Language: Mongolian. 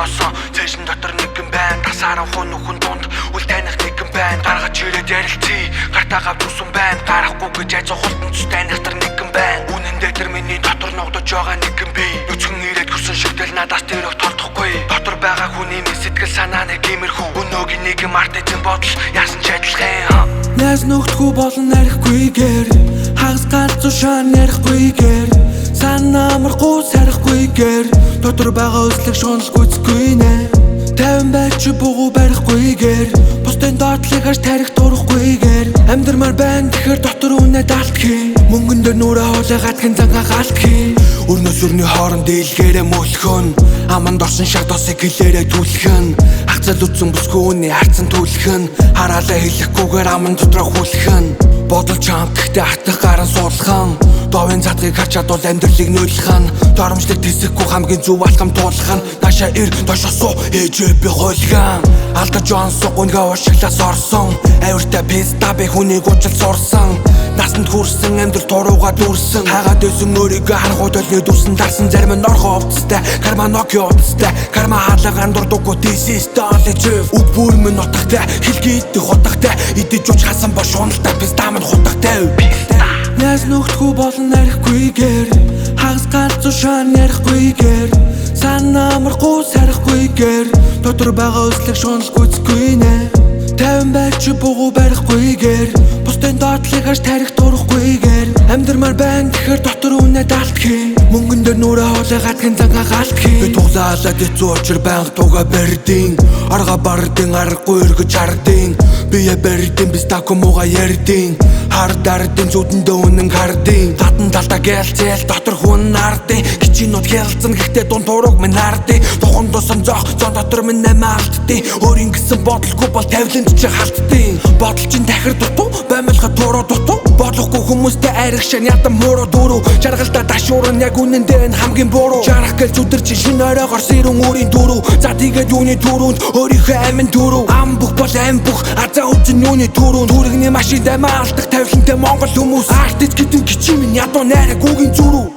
тоосон цэшин дотор нэгэн байна тасаараа хүн дунд үл таних нэгэн байна гаргаж ирээд ярилцъя гартагаа тусан байна гарахгүй гэж ажиг хултан зүс таних тэр нэгэн байна үнэн дээр тэр миний дотор ногдож байгаа нэгэн би нүцгэн ирээд хүрсэн шигтэл надаас тэр их тордохгүй дотор байгаа хүний минь сэтгэл санаа нэг иймэрхүү өнөөгийн нэгэн март эзэн бодол яасан ч адилхан Нас нөхдгүү болон нарихгүйгээр хагас ганц ушаан ярихгүйгээр санаа амаргүй сарихгүйгээр дотор байгаа өслөг шунал гүйцэхгүй нэ 50 байж бугу барихгүйгээр бусдын доотлыг аж тарих дурахгүйгээр амьдрмаар байна тэгэхээр дотор үнэ даалтхий мөнгөн дээр нүрэ хоолой гадхын зангаа гаалтхий өрнөс өрний хооронд дийлгээрээ мөлхөн аманд орсон шатосыг хэлээрээ түлхэн хацал үтсэн бүсгүй үний харцсан түлхэн хараалаа хэлэхгүйгээр аман дотроо хүлхэн бодолч хамтгтээ хатах гаран суулхан довын цадгийг харчаад бол амьдралыг нөлхөн доромжлог тэсэхгүй хамгийн зөв алхам туулхан наашаа ир дошосоо ээжээ би хойлган алдаж онсоо гүнгээ ушиглаас орсон авиртай писта би хүнийг уучлал сурсан насанд хүрсэн амьдрал турууга дүрсэн хагаад өсөн өөрийгөө харахуйд олны дүрсэн дарсан зарим нь орхоо овцтой карма нокио овцтой карма хаалган дурдуугүй дисистэй олж үг бүр минь утгатай хэлгийдэх утгатай идэж уч хасан ба шуналтай писта минь хутгатай Нас нөхдгүү болон нарихгүйгээр хагас ганц ушаан ярихгүйгээр санаа амаргүй сарихгүйгээр дотор байгаа өслөг шунал гүйцэхгүй нэ 50 байж бугу барихгүйгээр бусдын доотлыг аж тарих дурахгүйгээр амьдрмаар байна тэгэхээр дотор үнэ даалтхий мөнгөн дээр нүрэ хоолой гадхын зангаа гаалтхий би туглаалаад эцүү учир байнга туга барьдин арга бардин аргагүй өргөж хардин бие барьдин бистако мууга ярдин хар дардин зүдэндээ үнэн хардин гадна талдаа гэлцэл дотор хүн нардин кичинууд хялцсан гэхдээ дунд турууг минь нардин тухайн тусам зоох зон дотор минь намаа алдтыг өөрийн гэсэн бодолгүй бол тавиланд чи халтдیں бодол чин дахир дутуу баймалга туруу дутуу бодлохгүй хүмүүстэй айрагшаа ядам мөрөө дөрөв жаргалдаа дашуурн яг үнэндээ энэ хамгийн буруу жарах гэл зүдэр чи шинэ оройгоор сэрүүн өөрийн дөрөв за тэгээд юуны дөрөнд өөрийнхөө амин дөрөв ам бүх бол ам бүх азаа үчин юуны дөрөв түрэгний машин дамаа алдах тавилантай монгол хүмүүс артист гэдэг кичи минь ядуу найраг үгийн зүрүү